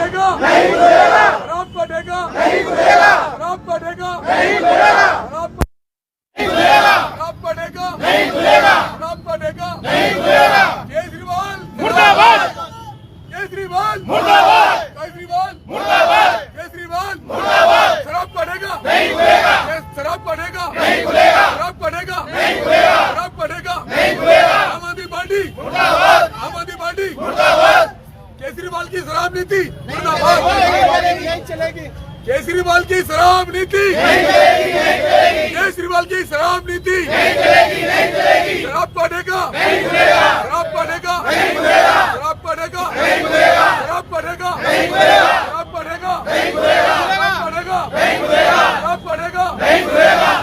बढ़ेगा नहीं खुलेगा, शराब बढ़ेगा नहीं खुलेगा, शराब बढ़ेगा नहीं खुलेगा, शराब बढ़ेगा नहीं खुलेगा, शराब बढ़ेगा नहीं खुलेगा। केजरीवाल मुर्दाबाद, केजरीवाल मुर्दाबाद, केजरीवाल मुर्दाबाद, केजरीवाल मुर्दाबाद। शराब बढ़ेगा नहीं खुलेगा, शराब बढ़ेगा नहीं खुलेगा, शराब बढ़ेगा नहीं खुलेगा, शराब बढ़ेगा नहीं खुलेगा। आम आदमी पार्टी मुर्दाबाद, आम आदमी पार्टी मुर्दाबाद। केजरीवाल की शराब नीति मुर्दाबाद, यही चलेगी। केजरीवाल की शराब नीति नहीं चलेगी, नहीं चलेगी। केजरीवाल की शराब नीति नहीं चलेगी, नहीं चलेगी। शराब बढ़ेगा नहीं खुलेगा, शराब बढ़ेगा नहीं खुलेगा, शराब बढ़ेगा नहीं खुलेगा, शराब बढ़ेगा नहीं खुलेगा, शराब बढ़ेगा नहीं खुलेगा, शराब बढ़ेगा नहीं खुलेगा, शराब बढ़ेगा नहीं खुलेगा,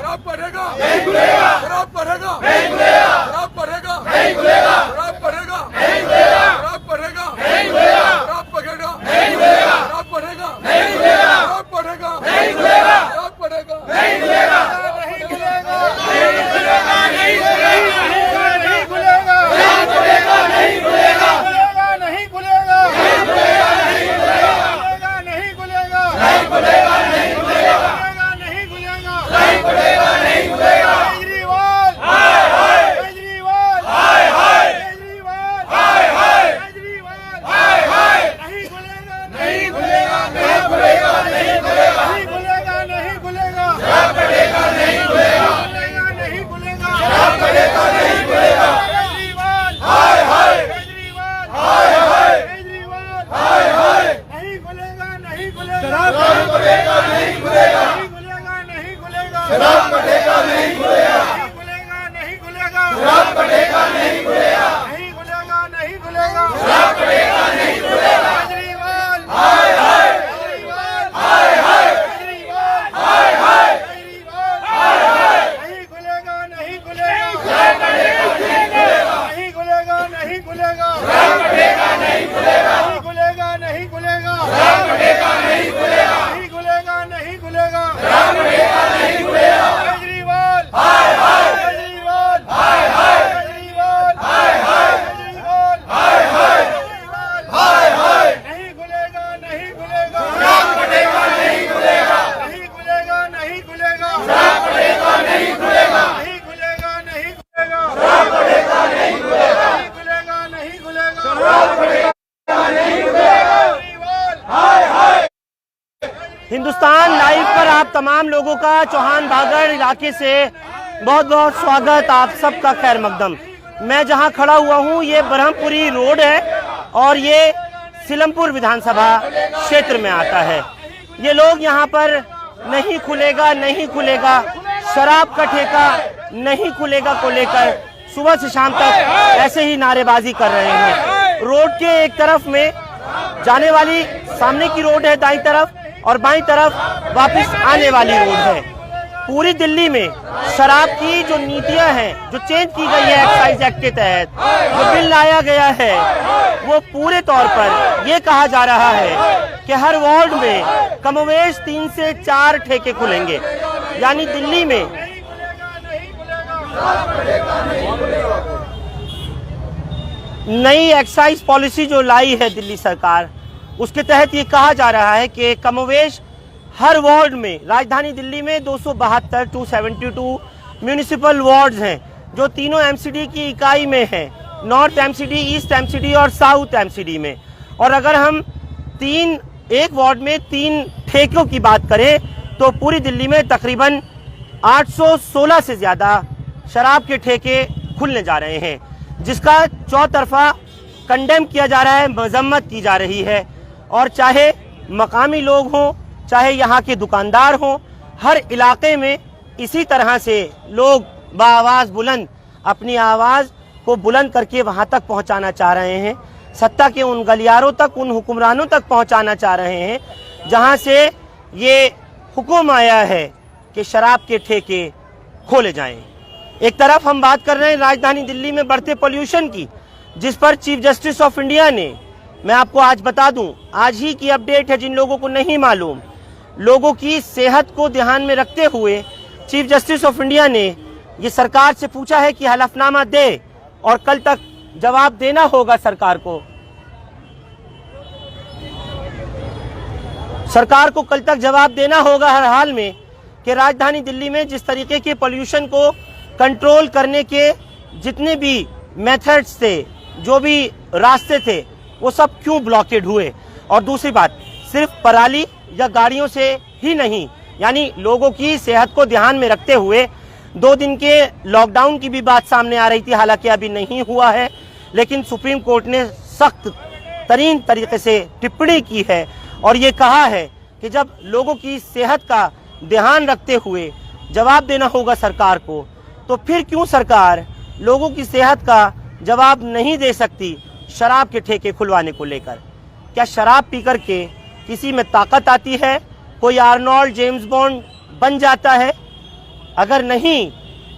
शराब बढ़ेगा नहीं खुलेगा, शराब बढ़ेगा नहीं खुलेगा, शराब बढ़ेगा नहीं खुलेगा, शराब बढ़ेगा नहीं खुलेगा, शराब बढ़ेगा नहीं खुलेगा, शराब बढ़ेगा नहीं खुलेगा, शराब बढ़ेगा नहीं खुलेगा, शराब बढ़ेगा नहीं खुलेगा, शराब बढ़ेगा नहीं खुलेगा, शराब बढ़ेगा नहीं खुलेगा, नहीं खुलेगा, नहीं खुलेगा, नहीं खुलेगा, नहीं खुलेगा, शराब बढ़ेगा नहीं खुलेगा, नहीं खुलेगा, नहीं खुलेगा, नहीं खुलेगा, नहीं खुलेगा, नहीं खुलेगा, नहीं खुलेगा, नहीं खुलेगा, नहीं खुलेगा, नहीं खुलेगा। केजरीवाल हाय हाय, केजरीवाल हाय हाय, केजरीवाल हाय हाय, केजरीवाल हाय हाय। नहीं खुलेगा, नहीं खुलेगा, नहीं खुलेगा, नहीं खुलेगा, नहीं खुलेगा, नहीं खुलेगा, शराब बढ़ेगा नहीं खुलेगा, नहीं खुलेगा, शराब बढ़ेगा नहीं खुलेगा। केजरीवाल हाय हाय, केजरीवाल हाय हाय, केजरीवाल हाय हाय। नहीं खुलेगा, नहीं खुलेगा, शराब बढ़ेगा नहीं खुलेगा, नहीं खुलेगा, नहीं खुलेगा, शराब बढ़ेगा नहीं खुलेगा, नहीं खुलेगा, नहीं खुलेगा, शराब बढ़ेगा नहीं खुलेगा, नहीं खुलेगा, नहीं खुलेगा, शराब बढ़ेगा नहीं खुलेगा। केजरीवाल हाय हाय, केजरीवाल हाय हाय, केजरीवाल हाय हाय, केजरीवाल हाय हाय। नहीं खुलेगा, नहीं खुलेगा, शराब बढ़ेगा नहीं खुलेगा, नहीं खुलेगा, नहीं खुलेगा, शराब बढ़ेगा नहीं खुलेगा, नहीं खुलेगा, नहीं खुलेगा, शराब बढ़ेगा नहीं खुलेगा, नहीं खुलेगा, नहीं खुलेगा, शराब बढ़ेगा नहीं खुलेगा। केजरीवाल हाय हाय, केजरीवाल हाय हाय, केजरीवाल हाय हाय, केजरीवाल हाय हाय, केजरीवाल हाय हाय। नहीं खुलेगा, नहीं खुलेगा, शराब बढ़ेगा नहीं खुलेगा, नहीं खुलेगा, नहीं खुलेगा, शराब बढ़ेगा नहीं खुलेगा, नहीं खुलेगा, नहीं खुलेगा, शराब बढ़ेगा नहीं खुलेगा, नहीं खुलेगा, नहीं खुलेगा, शराब बढ़ेगा नहीं खुलेगा। केजरीवाल हाय हाय। हिंदुस्तान लाइव पर आप तमाम लोगों का चौहान बागड़ इलाके से बहुत बहुत स्वागत। आप सबका खैर मकदम। मैं जहां खड़ा हुआ हूं ये ब्रह्मपुरी रोड है और ये सिलमपुर विधानसभा क्षेत्र में आता है। ये लोग यहां पर नहीं खुलेगा, नहीं खुलेगा, शराब का ठेका नहीं खुलेगा को लेकर सुबह से शाम तक ऐसे ही नारेबाजी कर रहे हैं। रोड के एक तरफ में जाने वाली सामने की रोड है दाईं तरफ और बाईं तरफ वापस आने वाली रोड है। पूरी दिल्ली में शराब की जो नीतियां हैं, जो चेंज की गई है एक्साइज एक्ट के तहत, जो बिल लाया गया है, वो पूरे तौर पर ये कहा जा रहा है कि हर वार्ड में कमोवेश 3 से 4 ठेके खुलेंगे। यानी दिल्ली में नई एक्साइज पॉलिसी जो लाई है दिल्ली सरकार, उसके तहत ये कहा जा रहा है कि कमोवेश हर वार्ड में, राजधानी दिल्ली में 272 म्यूनिसिपल वार्ड्स हैं जो तीनों एमसीडी की इकाई में हैं, नॉर्थ एमसीडी, ईस्ट एमसीडी और साउथ एमसीडी में। और अगर हम एक वार्ड में 3 ठेकों की बात करें तो पूरी दिल्ली में तकरीबन 816 से ज्यादा शराब के ठेके खुलने जा रहे हैं, जिसका चौतरफा कंडेम किया जा रहा है, मजम्मत की जा रही है। और चाहे मकामी लोग हों, चाहे यहाँ के दुकानदार हों, हर इलाके में इसी तरह से लोग बाआवाज़ बुलंद अपनी आवाज़ को बुलंद करके वहाँ तक पहुँचाना चाह रहे हैं, सत्ता के उन गलियारों तक, उन हुक्मरानों तक पहुँचाना चाह रहे हैं जहाँ से ये हुक्म आया है कि शराब के ठेके खोले जाएं। एक तरफ हम बात कर रहे हैं राजधानी दिल्ली में बढ़ते पोल्यूशन की, जिस पर चीफ जस्टिस ऑफ इंडिया ने, मैं आपको आज बता दूं, आज ही की अपडेट है जिन लोगों को नहीं मालूम, लोगों की सेहत को ध्यान में रखते हुए चीफ जस्टिस ऑफ इंडिया ने ये सरकार से पूछा है कि हलफनामा दे और कल तक जवाब देना होगा सरकार को। सरकार को कल तक जवाब देना होगा हर हाल में कि राजधानी दिल्ली में जिस तरीके के पोल्यूशन को कंट्रोल करने के जितने भी मेथड्स थे, जो भी रास्ते थे, वो सब क्यों ब्लॉकेड हुए। और दूसरी बात, सिर्फ पराली या गाड़ियों से ही नहीं, यानी लोगों की सेहत को ध्यान में रखते हुए 2 दिन के लॉकडाउन की भी बात सामने आ रही थी, हालांकि अभी नहीं हुआ है, लेकिन सुप्रीम कोर्ट ने सख्त तरीन तरीके से टिप्पणी की है और ये कहा है कि जब लोगों की सेहत का ध्यान रखते हुए जवाब देना होगा सरकार को, तो फिर क्यों सरकार लोगों की सेहत का जवाब नहीं दे सकती शराब के ठेके खुलवाने को लेकर। क्या शराब पी करके किसी में ताकत आती है, कोई आर्नोल्ड जेम्स बॉन्ड बन जाता है? अगर नहीं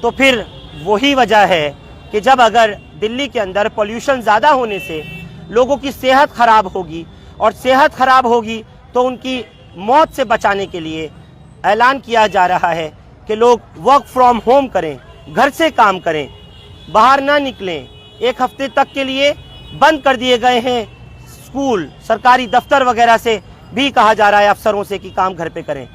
तो फिर वही वजह है कि जब अगर दिल्ली के अंदर पोल्यूशन ज़्यादा होने से लोगों की सेहत खराब होगी और सेहत खराब होगी तो उनकी मौत से बचाने के लिए ऐलान किया जा रहा है कि लोग वर्क फ्रॉम होम करें, घर से काम करें, बाहर ना निकलें। 1 हफ्ते तक के लिए बंद कर दिए गए हैं स्कूल, सरकारी दफ्तर वगैरह से भी कहा जा रहा है अफसरों से कि काम घर पे करें।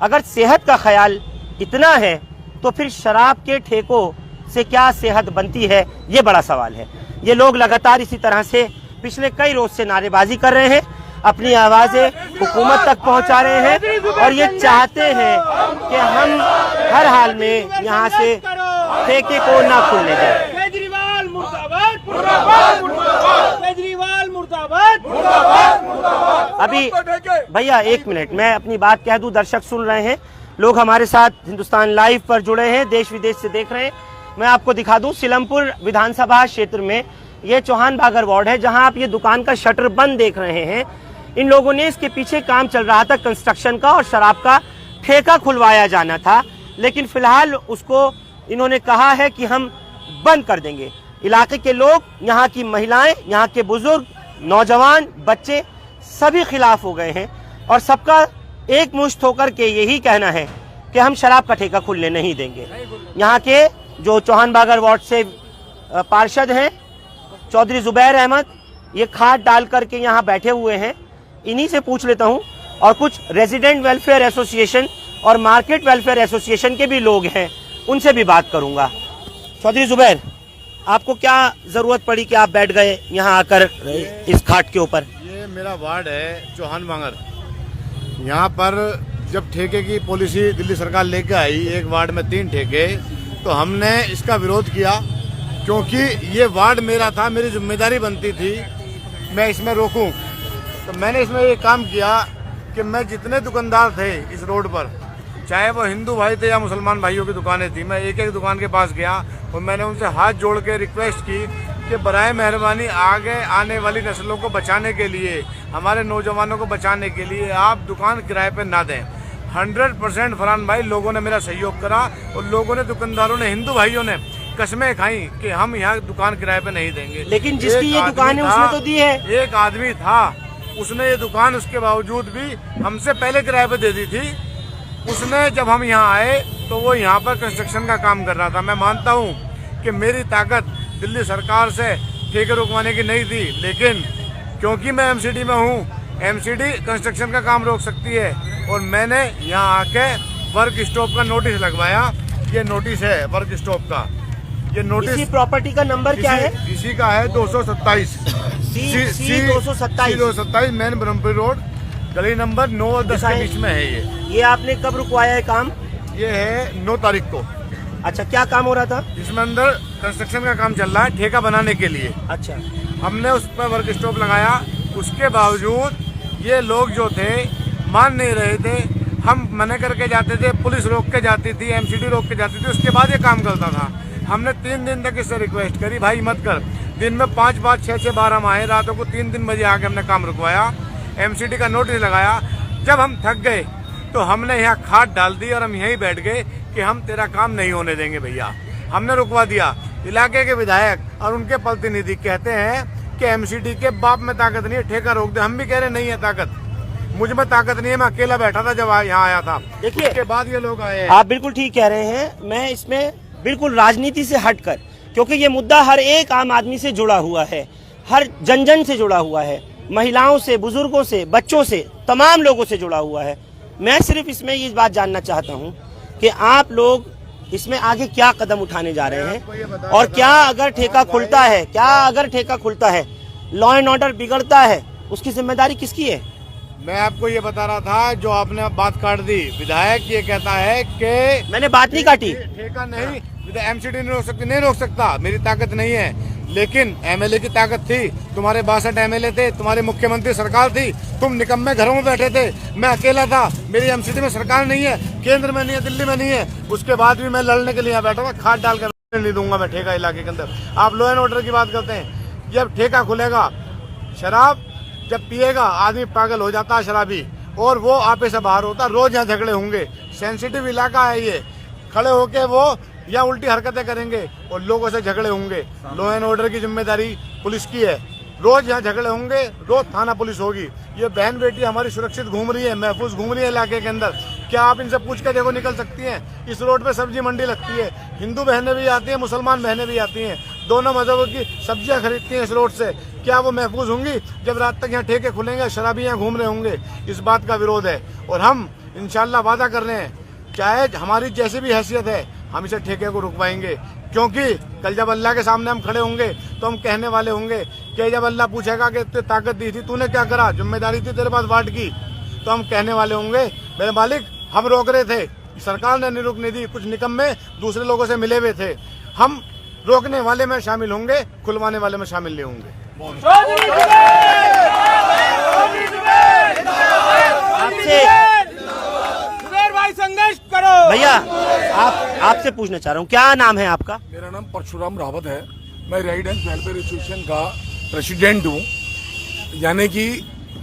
अगर सेहत का ख्याल इतना है तो फिर शराब के ठेकों से क्या सेहत बनती है, ये बड़ा सवाल है। ये लोग लगातार इसी तरह से पिछले कई रोज से नारेबाजी कर रहे हैं, अपनी आवाजें हुकूमत तक पहुंचा रहे हैं और ये चाहते हैं कि हम हर हाल में यहाँ से ठेके को ना खुलने दें। केजरीवाल मुर्दाबाद, मुर्दाबाद, मुर्दाबाद, केजरीवाल मुर्दाबाद, मुर्दाबाद, मुर्दाबाद। अभी भैया 1 मिनट, मैं अपनी बात कह दूं, दर्शक सुन रहे हैं, लोग हमारे साथ हिंदुस्तान लाइव पर जुड़े हैं, देश विदेश से देख रहे हैं। मैं आपको दिखा दूं, सिलमपुर विधानसभा क्षेत्र में ये चौहान बागर वार्ड है, जहां आप ये दुकान का शटर बंद देख रहे हैं। इन लोगों ने, इसके पीछे काम चल रहा था कंस्ट्रक्शन का और शराब का ठेका खुलवाया जाना था, लेकिन फिलहाल उसको इन्होंने कहा है कि हम बंद कर देंगे। इलाके के लोग, यहाँ की महिलाएं, यहाँ के बुजुर्ग, नौजवान, बच्चे सभी खिलाफ हो गए हैं और सबका एक मुश्त होकर के यही कहना है कि हम शराब का ठेका खुलने नहीं देंगे। यहाँ के जो चौहान बागर वार्ड से पार्षद हैं चौधरी जुबैर अहमद, ये खाद डाल करके यहाँ बैठे हुए हैं, इन्हीं से पूछ लेता हूँ। और कुछ रेजिडेंट वेलफेयर एसोसिएशन और मार्केट वेलफेयर एसोसिएशन के भी लोग हैं, उनसे भी बात करूंगा। चौधरी जुबैर, आपको क्या जरूरत पड़ी कि आप बैठ गए यहाँ आकर इस खाट के ऊपर? ये मेरा वार्ड है चौहान बांगर। यहाँ पर जब ठेके की पॉलिसी दिल्ली सरकार लेके आई, एक वार्ड में 3 ठेके, तो हमने इसका विरोध किया क्योंकि ये वार्ड मेरा था, मेरी जिम्मेदारी बनती थी मैं इसमें रोकूं। तो मैंने इसमें ये काम किया कि मैं जितने दुकानदार थे इस रोड पर, चाहे वो हिंदू भाई थे या मुसलमान भाइयों की दुकानें थी, मैं एक एक दुकान के पास गया और मैंने उनसे हाथ जोड़ के रिक्वेस्ट की कि बराए मेहरबानी आगे आने वाली नस्लों को बचाने के लिए, हमारे नौजवानों को बचाने के लिए आप दुकान किराए पे ना दें। 100% फरहान भाई लोगों ने मेरा सहयोग करा और लोगों ने, दुकानदारों ने, हिंदू भाइयों ने कस्में खाई कि हम यहाँ दुकान किराए पे नहीं देंगे। लेकिन जिसकी ये दुकान है उसने तो दी है। एक आदमी था, उसने ये दुकान उसके बावजूद भी हमसे पहले किराए पे दे दी थी। उसने, जब हम यहाँ आए तो वो यहाँ पर कंस्ट्रक्शन का काम कर रहा था। मैं मानता हूँ कि मेरी ताकत दिल्ली सरकार से ठेके रुकवाने की नहीं थी, लेकिन क्योंकि मैं एमसीडी में हूँ, एमसीडी कंस्ट्रक्शन का काम रोक सकती है और मैंने यहाँ आके वर्क स्टॉप का नोटिस लगवाया। ये नोटिस है वर्क स्टॉप का। ये नोटिस, इसी प्रॉपर्टी का नंबर क्या है? इसी का है 227 227 मेन ब्रह्मपुर रोड, गली नंबर 9 और 10 के बीच में है ये। ये आपने कब रुकवाया है काम? ये है 9 तारीख को। अच्छा, क्या काम हो रहा था? इसमें अंदर कंस्ट्रक्शन का काम चल रहा है ठेका बनाने के लिए। अच्छा, हमने उस पर वर्क स्टॉप लगाया, उसके बावजूद ये लोग जो थे मान नहीं रहे थे। हम मना करके जाते थे, पुलिस रोक के जाती थी, एमसीडी रोक के जाती थी, उसके बाद ये काम करता था। हमने 3 दिन तक इससे रिक्वेस्ट करी, भाई मत कर। दिन में 5-5, 6-6 बार हम आए, रातों को 3 बजे आके हमने काम रुकवाया, एमसीडी का नोटिस लगाया। जब हम थक गए तो हमने यहाँ खाट डाल दी और हम यहीं बैठ गए कि हम तेरा काम नहीं होने देंगे भैया। हमने रुकवा दिया। इलाके के विधायक और उनके प्रतिनिधि कहते हैं कि एमसीडी के बाप में ताकत नहीं है, ठेका रोक दे। हम भी कह रहे नहीं है ताकत, मुझ में ताकत नहीं है, मैं अकेला बैठा था जब यहाँ आया था। देखिए, उसके बाद ये लोग आए हैं। आप बिल्कुल ठीक कह रहे हैं। मैं इसमें बिल्कुल राजनीति से हटकर, क्योंकि ये मुद्दा हर एक आम आदमी से जुड़ा हुआ है, हर जन जन से जुड़ा हुआ है, महिलाओं से, बुजुर्गों से, बच्चों से, तमाम लोगों से जुड़ा हुआ है। मैं सिर्फ इसमें ये बात जानना चाहता हूँ कि आप लोग इसमें आगे क्या कदम उठाने जा रहे हैं, और क्या अगर ठेका खुलता है, लॉ एंड ऑर्डर बिगड़ता है, उसकी जिम्मेदारी किसकी है? मैं आपको ये बता रहा था, जो आपने बात काट दी, विधायक ये कहता है कि मैंने बात नहीं काटी। ठेका नहीं, एमसीडी नहीं रोक सकता, मेरी ताकत नहीं है, लेकिन एमएलए की ताकत थी। तुम्हारे 62 एमएलए थे, तुम्हारी मुख्यमंत्री सरकार थी, तुम निकम्मे घरों में बैठे थे, मैं अकेला था, मेरी एमसीडी में सरकार नहीं है, केंद्र में नहीं है, दिल्ली में नहीं है, उसके बाद भी मैं लड़ने के लिए यहाँ बैठा था। खाद डाल कर नहीं दूंगा मैं ठेका इलाके के अंदर। आप लॉ एंड ऑर्डर की बात करते हैं, जब ठेका खुलेगा, शराब जब पिएगा आदमी पागल हो जाता है शराबी, और वो आपे से बाहर होता, रोज यहाँ झगड़े होंगे। सेंसिटिव इलाका है ये, खड़े होके वो या उल्टी हरकतें करेंगे और लोगों से झगड़े होंगे। लॉ एंड ऑर्डर की जिम्मेदारी पुलिस की है, रोज यहाँ झगड़े होंगे, रोज थाना पुलिस होगी। ये बहन बेटी हमारी सुरक्षित घूम रही है, महफूज घूम रही है इलाके के अंदर। क्या आप इनसे पूछ के देखो, निकल सकती हैं? इस रोड पे सब्जी मंडी लगती है, हिंदू बहनें भी आती हैं, मुसलमान बहनें भी आती हैं, दोनों मजहबों की सब्जियां खरीदती हैं इस रोड से। क्या वो महफूज होंगी जब रात तक यहाँ ठेके खुलेंगे, शराबी यहाँ घूम रहे होंगे? इस बात का विरोध है, और हम इंशाल्लाह वादा कर रहे हैं, चाहे हमारी जैसी भी हैसियत है, हम इसे ठेके को रुकवाएंगे। क्योंकि कल जब अल्लाह के सामने हम खड़े होंगे तो हम कहने वाले होंगे कि जब अल्लाह पूछेगा कि तुझे ताकत दी थी, तूने क्या करा, जिम्मेदारी थी तेरे पास वाट की, तो हम कहने वाले होंगे मेरे मालिक हम रोक रहे थे, सरकार ने नहीं रुकने दी, कुछ निकम्मे दूसरे लोगों से मिले हुए थे। हम रोकने वाले में शामिल होंगे, खुलवाने वाले में शामिल नहीं होंगे। भाई संघर्ष करो। भैया आपसे पूछना चाह रहा हूँ, क्या नाम है आपका? मेरा नाम परशुराम रावत है, मैं रेजिडेंट वेलफेयर एसोसिएशन का प्रेसिडेंट हूँ। यानी कि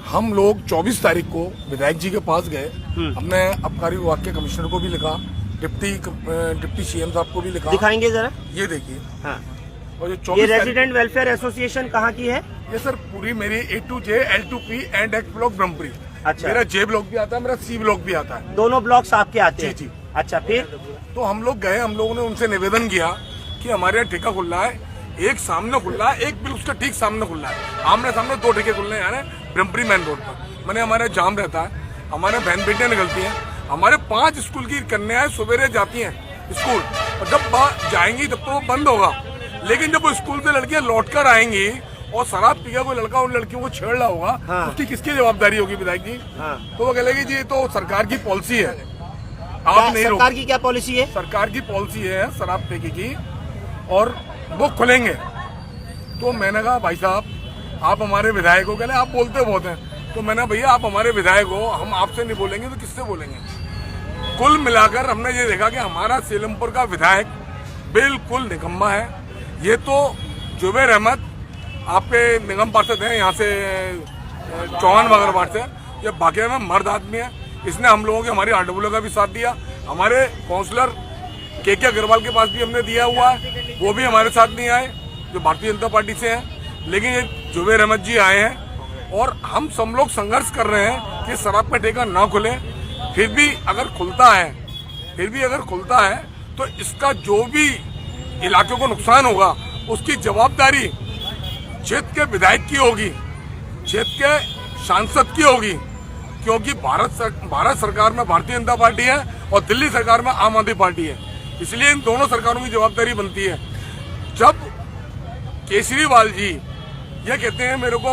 हम लोग 24 तारीख को विधायक जी के पास गए, हमने आबकारी विभाग के कमिश्नर को भी लिखा, डिप्टी सीएम साहब को भी लिखा। दिखाएंगे जरा, ये देखिए। हाँ। और ये रेजिडेंट वेलफेयर एसोसिएशन कहाँ की है? ये सर पूरी मेरी A to J, L to P and X block Brahmpuri. अच्छा। मेरा J ब्लॉक भी आता है, मेरा C ब्लॉक भी आता है। दोनों ब्लॉक्स आपके आते हैं? जी जी। अच्छा, फिर? तो हम लोग गए, हम लोगों ने उनसे निवेदन किया कि हमारे यहाँ ठेका खुल रहा है, एक सामने खुल रहा है, एक बिल उसका ठीक सामने खुल रहा है, आमने सामने 2 ठेके खुलने जा रहे हैं ब्रह्मपुरी मेन रोड पर। मैंने हमारे जाम रहता है, हमारे बहन बेटियां निकलती हैं, हमारे 5 स्कूल की कन्याएं सवेरे जाती हैं स्कूल, और जब जाएंगी तब तो वो बंद होगा, लेकिन जब वो स्कूल से लड़कियां लौट कर आएंगी और शराब पी के कोई लड़का उन लड़कियों को छेड़ रहा होगा, हाँ। तो उसकी किसकी जवाबदारी होगी विधायक जी? हाँ। तो वो कहेगी जी ये तो सरकार की पॉलिसी है, आप नहीं रोक। सरकार की क्या पॉलिसी है? सरकार की पॉलिसी है शराब ठेके की, और वो खुलेंगे। तो मैंने कहा भाई साहब आप हमारे विधायक हो, कहले आप बोलते बहुत हैं, तो मैंने भैया आप हमारे विधायक हो, हम आपसे नहीं बोलेंगे तो किससे बोलेंगे? कुल मिलाकर हमने ये देखा कि हमारा सीलमपुर का विधायक बिल्कुल निकम्मा है। ये तो जुबैर अहमद आपके निगम पार्षद हैं यहाँ से चौहान बागर वार्ड से, ये बाकी में मर्द आदमी है, इसने हम लोगों के हमारी आरडब्ल्यू का भी साथ दिया। हमारे काउंसलर के अग्रवाल के पास भी हमने दिया हुआ है, वो भी हमारे साथ नहीं आए, जो भारतीय जनता पार्टी से हैं, लेकिन ये जुबैर अहमद जी आए हैं, और हम सब लोग संघर्ष कर रहे हैं कि शराब का ठेका ना खुले। फिर भी अगर खुलता है तो इसका जो भी इलाके को नुकसान होगा उसकी जवाबदारी क्षेत्र के विधायक की होगी, क्षेत्र के सांसद की होगी, क्योंकि भारत सरकार में भारतीय जनता पार्टी है और दिल्ली सरकार में आम आदमी पार्टी है, इसलिए इन दोनों सरकारों की जवाबदारी बनती है। जब केजरीवाल जी ये कहते हैं मेरे को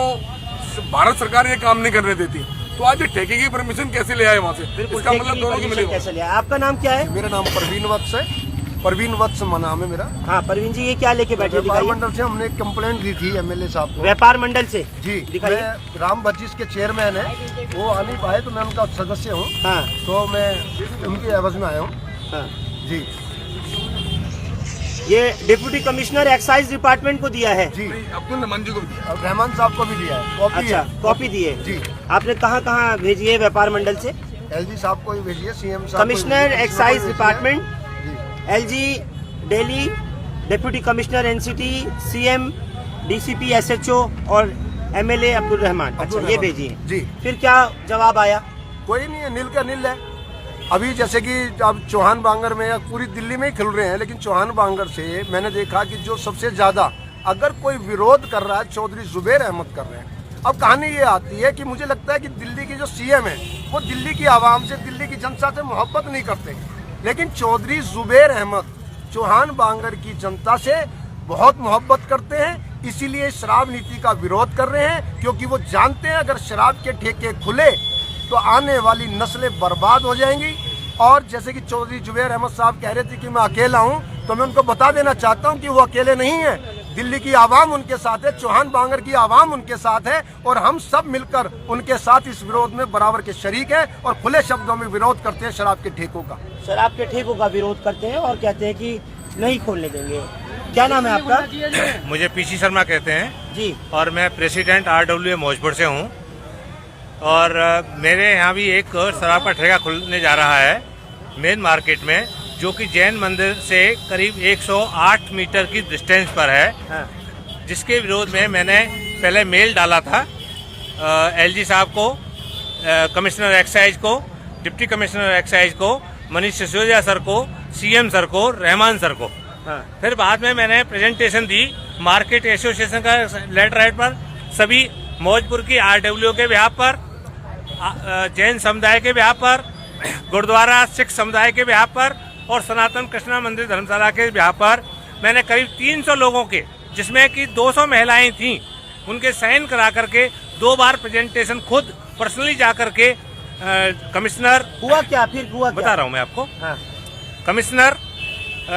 भारत सरकार ये काम नहीं करने देती, तो आज ये ठेके की परमिशन कैसे ले आए वहाँ से? इसका मतलब दोनों की मिलेगी। कैसे ले आए? आपका नाम क्या है? मेरा नाम परवीन वत्स है, परवीन वत्स नाम है मेरा। हाँ परवीन जी, ये क्या लेके बैठे? व्यापार मंडल से हमने एक कंप्लेंट दी थी एमएलए साहब को। व्यापार मंडल से? जी। दिखाइए। मैं राम बच्चीस के चेयरमैन है, वो आ नहीं पाए तो मैं उनका सदस्य हूँ। हाँ। तो मैं उनकी एवज में आया हूँ। हाँ। जी। ये डिप्टी कमिश्नर एक्साइज डिपार्टमेंट को दिया है? जी। अब्दुल रहमान जी को भी दिया। और रहमान साहब को भी दिया है, कॉपी अच्छा, है। कॉपी दी है? जी। आपने कहाँ कहाँ भेजी है व्यापार मंडल से? एलजी साहब को भी भेजिए, सीएम साहब कमिश्नर एक्साइज डिपार्टमेंट, जी। LG Delhi, deputy commissioner NCT, CM, DCP, SHO और एमएलए अब्दुल रहमान। अच्छा, ये भेजी है। जी। फिर क्या जवाब आया? कोई नहीं है, नील का नील है। अभी जैसे कि अब चौहान बांगर में या पूरी दिल्ली में ही खिल रहे हैं, लेकिन चौहान बांगर से मैंने देखा कि जो सबसे ज्यादा अगर कोई विरोध कर रहा है चौधरी जुबैर अहमद कर रहे हैं। अब कहानी ये आती है कि मुझे लगता है कि दिल्ली की जो सीएम है वो दिल्ली की आवाम से, दिल्ली की जनता से मोहब्बत नहीं करते, लेकिन चौधरी जुबैर अहमद चौहान बांगर की जनता से बहुत मोहब्बत करते हैं, इसीलिए शराब नीति का विरोध कर रहे हैं, क्योंकि वो जानते हैं अगर शराब के ठेके खुले तो आने वाली नस्लें बर्बाद हो जाएंगी। और जैसे कि चौधरी जुबैर अहमद साहब कह रहे थे कि मैं अकेला हूं, तो मैं उनको बता देना चाहता हूं कि वो अकेले नहीं है, दिल्ली की आवाम उनके साथ है, चौहान बांगर की आवाम उनके साथ है, और हम सब मिलकर उनके साथ इस विरोध में बराबर के शरीक हैं और खुले शब्दों में विरोध करते हैं शराब के ठेकों का। शराब के ठेकों का विरोध करते हैं और कहते हैं कि नहीं खोलने देंगे। क्या नाम है आपका? मुझे पीसी शर्मा कहते हैं जी। और मैं प्रेसिडेंट RWA मौजपुर से हूँ। और मेरे यहाँ भी एक शराब का ठेका खुलने जा रहा है मेन मार्केट में, जो कि जैन मंदिर से करीब 108 मीटर की डिस्टेंस पर है। हाँ। जिसके विरोध में मैंने पहले मेल डाला था LG साहब को, कमिश्नर एक्साइज को, डिप्टी कमिश्नर एक्साइज को, मनीष सिसोदिया सर को, CM सर को, रहमान सर को। हाँ। फिर बाद में मैंने प्रेजेंटेशन दी मार्केट एसोसिएशन का लेटर हेड पर, सभी मौजपुर की RWA के बिहाफ पर, जैन समुदाय के बिहाफ पर, गुरुद्वारा सिख समुदाय के बिहाफ पर और सनातन कृष्णा मंदिर धर्मशाला के बिहाफ पर मैंने करीब 300 लोगों के, जिसमें कि 200 महिलाएं थीं, उनके साइन करा करके 2 बार प्रेजेंटेशन खुद पर्सनली जा करके कमिश्नर हुआ क्या? फिर हुआ क्या? बता रहा हूं मैं आपको। हाँ। Commissioner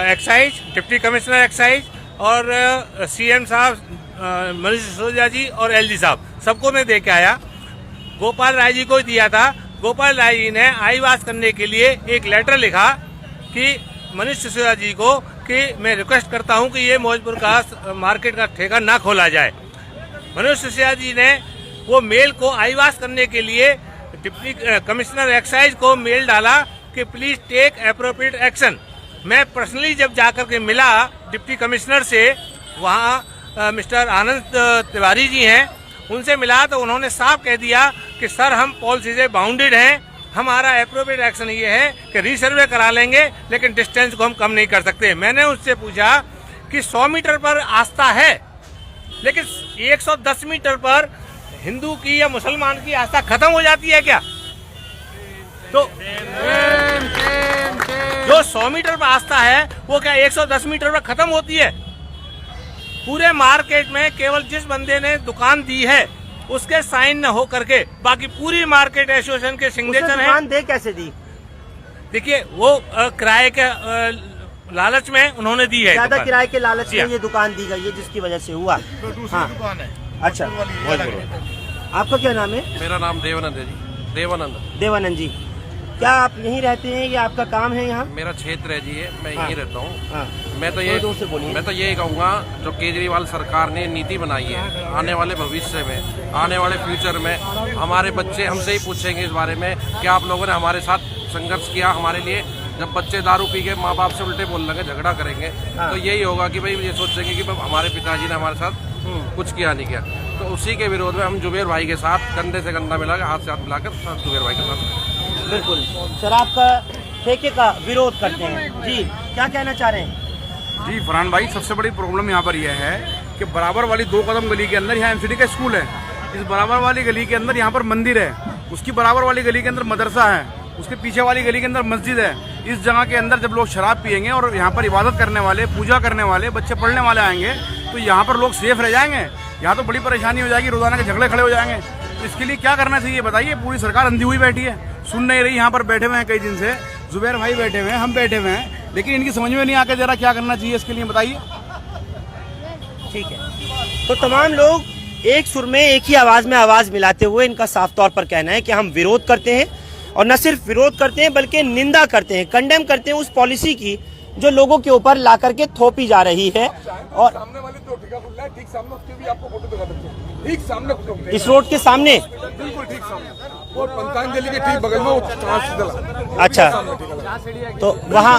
excise, deputy commissioner excise और CM साहब, मनीष सिसोदिया जी और LG साहब, सबको मैं दे के आया। गोपाल राय जी को दिया था। गोपाल राय जी ने आईवास करने के लिए एक लेटर लिखा कि मनीष सिसोदिया जी को कि मैं रिक्वेस्ट करता हूं कि ये मौजपुर का मार्केट का ठेका ना खोला जाए। मनीष सिसोदिया जी ने वो मेल को आईवास करने के लिए डिप्टी कमिश्नर एक्साइज को मेल डाला कि प्लीज टेक एप्रोप्रिएट एक्शन। मैं पर्सनली जब जाकर के मिला डिप्टी कमिश्नर से, वहाँ मिस्टर आनंद तिवारी जी हैं, उनसे मिला तो उन्होंने साफ कह दिया कि सर हम पॉलिसी से बाउंडेड हैं, हमारा एप्रोप्रिएट एक्शन ये है कि रीसर्वे करा लेंगे, लेकिन डिस्टेंस को हम कम नहीं कर सकते। मैंने उससे पूछा कि 100 मीटर पर आस्था है, लेकिन 110 मीटर पर हिंदू की या मुसलमान की आस्था खत्म हो जाती है क्या? तो जो 100 मीटर पर आस्था है वो क्या 110 मीटर पर खत्म होती है? पूरे मार्केट में केवल जिस बंदे ने दुकान दी है उसके साइन न हो करके बाकी पूरी मार्केट एसोसिएशन के सिग्नेचर हैं। दुकान दे कैसे दी? देखिए वो किराए के लालच में उन्होंने दी है। ज्यादा किराए के लालच में हाँ। ये दुकान दी गई है, जिसकी वजह से हुआ। तो दूसरी हाँ। दुकान है। अच्छा, आपका क्या नाम है? मेरा नाम देवानंद है जी। देवानंद जी, क्या आप यहीं रहते हैं या आपका काम है यहाँ? मेरा क्षेत्र है जी ये, मैं हाँ। यहीं रहता हूँ। हाँ। मैं तो ये कहूँगा जो केजरीवाल सरकार ने नीति बनाई है, आने वाले भविष्य में, आने वाले फ्यूचर में हमारे बच्चे हमसे ही पूछेंगे इस बारे में कि आप लोगों ने हमारे साथ संघर्ष किया हमारे लिए। जब बच्चे दारू पी के माँ बाप से उल्टे बोल लेंगे, झगड़ा करेंगे, हाँ। तो यही होगा कि भाई ये सोचेंगे कि हमारे पिताजी ने हमारे साथ कुछ किया नहीं किया। तो उसी के विरोध में हम जुबैर भाई के साथ कंधे से कंधा मिलाकर, हाथ से हाथ मिलाकर जुबैर भाई के साथ बिल्कुल शराब का ठेके का विरोध करते हैं। जी, क्या कहना चाह रहे हैं? जी फरहान भाई, सबसे बड़ी प्रॉब्लम यहाँ पर यह है कि बराबर वाली 2 कदम गली के अंदर यहाँ MCD का स्कूल है, इस बराबर वाली गली के अंदर यहाँ पर मंदिर है, उसकी बराबर वाली गली के अंदर मदरसा है, उसके पीछे वाली गली के अंदर मस्जिद है। इस जगह के अंदर जब लोग शराब पियेंगे और यहाँ पर इबादत करने वाले, पूजा करने वाले, बच्चे पढ़ने वाले आएंगे, तो यहाँ पर लोग सेफ रह जाएंगे? यहाँ तो बड़ी परेशानी हो जाएगी, रोजाना के झगड़े खड़े हो जाएंगे। तो इसके लिए क्या करना चाहिए बताइए? पूरी सरकार अंधी हुई बैठी है, सुन नहीं रही। यहाँ पर बैठे हुए हैं कई दिन से, जुबैर भाई बैठे हुए हैं, हम बैठे हुए हैं, लेकिन इनकी समझ में नहीं आके जरा क्या करना चाहिए इसके लिए बताइए। ठीक है, तो तमाम लोग एक सुर में एक ही आवाज में आवाज मिलाते हुए इनका साफ तौर पर कहना है कि हम विरोध करते हैं, और न सिर्फ विरोध करते हैं बल्कि निंदा करते हैं, कंडेम करते हैं उस पॉलिसी की जो लोगों के ऊपर ला करके थोपी जा रही है। और सामने वाले तो ठेका खुल रहा है, ठीक सामने उसके भी आपको फोटो दिखा सकते हैं, ठीक सामने इस रोड के सामने, बिल्कुल ठीक सामने, और पंतांजलि के ठीक बगल में वो ट्रांस। अच्छा, तो वहाँ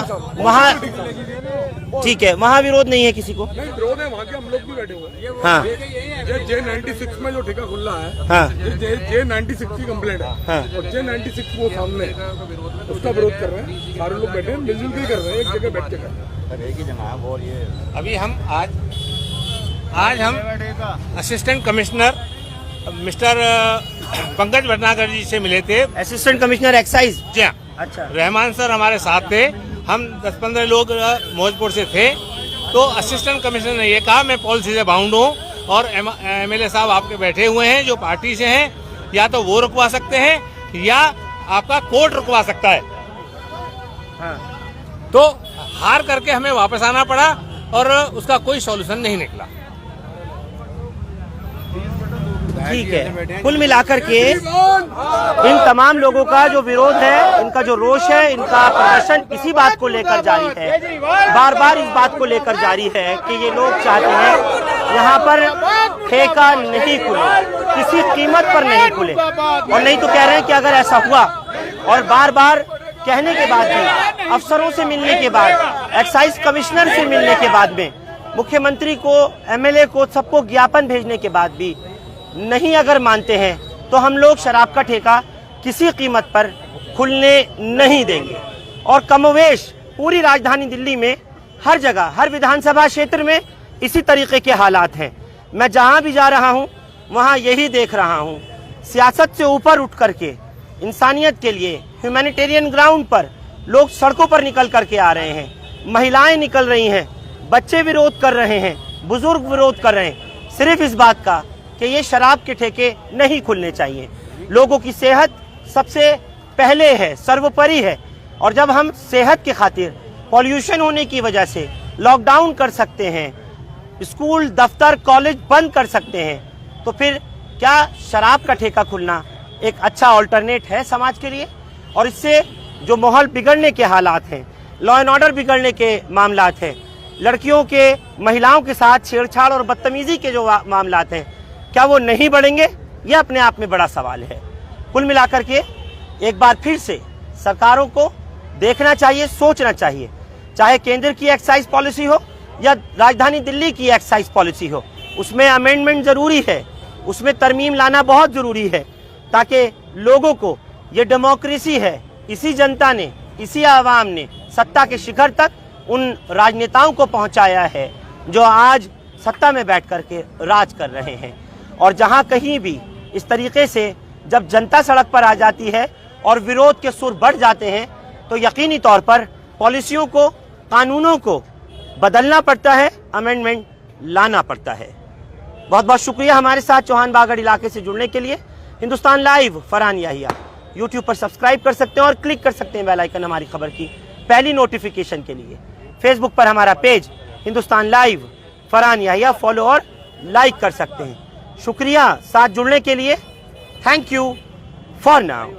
ठीक है, वहाँ विरोध नहीं है किसी को? नहीं विरोध है, वहाँ के हम लोग भी बैठे हुए हैं। हाँ। ये J96 में जो ठेका खुल रहा है, हाँ। J96 की कंप्लेंट है, हाँ। और J96 वो सामने उसका विरोध कर रहे हैं। सारे लोग बैठे हैं, मिलजुल के कर रहे हैं, एक जगह बैठ के कर रहे हैं। अभी हम आज हम assistant commissioner mister Pankaj Bhatnagar ji से मिले थे। Assistant commissioner excise. जी हाँ, अच्छा। रहमान सर हमारे साथ थे। हम 10-15 लोग मौजपुर से थे। तो असिस्टेंट कमिश्नर ने ये कहा मैं पॉलिसी से बाउंड हूँ और एमएलए साहब आपके बैठे हुए हैं जो पार्टी से हैं, या तो वो रुकवा सकते हैं या आपका कोर्ट रुकवा सकता है। हाँ। तो हार करके हमें वापस आना पड़ा और उसका कोई सॉल्यूशन नहीं निकला। ठीक है, कुल मिलाकर के इन तमाम लोगों का जो विरोध है, इनका जो रोष है, इनका प्रदर्शन इसी बात को लेकर जारी है। बार बार इस बात को लेकर जारी है कि ये लोग चाहते हैं यहाँ पर ठेका नहीं खुले, किसी कीमत पर नहीं खुले। और नहीं तो कह रहे हैं कि अगर ऐसा हुआ और बार बार कहने के बाद भी, अफसरों से मिलने के बाद, एक्साइज कमिश्नर से मिलने के बाद में, मुख्यमंत्री को, एमएलए को, सबको ज्ञापन भेजने के बाद भी नहीं अगर मानते हैं तो हम लोग शराब का ठेका किसी कीमत पर खुलने नहीं देंगे। और कमोवेश पूरी राजधानी दिल्ली में हर जगह, हर विधानसभा क्षेत्र में इसी तरीके के हालात हैं। मैं जहां भी जा रहा हूं वहां यही देख रहा हूं। सियासत से ऊपर उठ करके इंसानियत के लिए ह्यूमैनिटेरियन ग्राउंड पर लोग सड़कों पर निकल करके आ रहे हैं, महिलाएं निकल रही हैं, बच्चे विरोध कर रहे हैं, बुजुर्ग विरोध कर रहे हैं, सिर्फ इस बात का कि ये शराब के ठेके नहीं खुलने चाहिए। लोगों की सेहत सबसे पहले है, सर्वोपरि है। और जब हम सेहत के खातिर पॉल्यूशन होने की वजह से लॉकडाउन कर सकते हैं, स्कूल, दफ्तर, कॉलेज बंद कर सकते हैं, तो फिर क्या शराब का ठेका खुलना एक अच्छा ऑल्टरनेट है समाज के लिए? और इससे जो माहौल बिगड़ने के हालात हैं, लॉ एंड ऑर्डर बिगड़ने के मामलात हैं, लड़कियों के, महिलाओं के साथ छेड़छाड़ और बदतमीजी के जो मामलात हैं, क्या वो नहीं बढ़ेंगे? यह अपने आप में बड़ा सवाल है। कुल मिलाकर के एक बार फिर से सरकारों को देखना चाहिए, सोचना चाहिए, चाहे केंद्र की एक्साइज पॉलिसी हो या राजधानी दिल्ली की एक्साइज पॉलिसी हो, उसमें अमेंडमेंट जरूरी है, उसमें तरमीम लाना बहुत जरूरी है, ताकि लोगों को ये डेमोक्रेसी है, इसी जनता ने, इसी आवाम ने सत्ता के शिखर तक उन राजनेताओं को पहुंचाया है जो आज सत्ता में बैठ करके राज कर रहे हैं। और जहां कहीं भी इस तरीके से जब जनता सड़क पर आ जाती है और विरोध के सुर बढ़ जाते हैं, तो यकीनी तौर पर पॉलिसियों को, कानूनों को बदलना पड़ता है, अमेंडमेंट लाना पड़ता है। बहुत बहुत शुक्रिया हमारे साथ चौहान बागड़ इलाके से जुड़ने के लिए। हिंदुस्तान लाइव फरहान याहिया यूट्यूब पर सब्सक्राइब कर सकते हैं और क्लिक कर सकते हैं बेल आइकन हमारी खबर की पहली नोटिफिकेशन के लिए। फेसबुक पर हमारा page Hindustan live Farhan Yahiya follow और लाइक कर सकते हैं। शुक्रिया साथ जुड़ने के लिए। Thank you for now.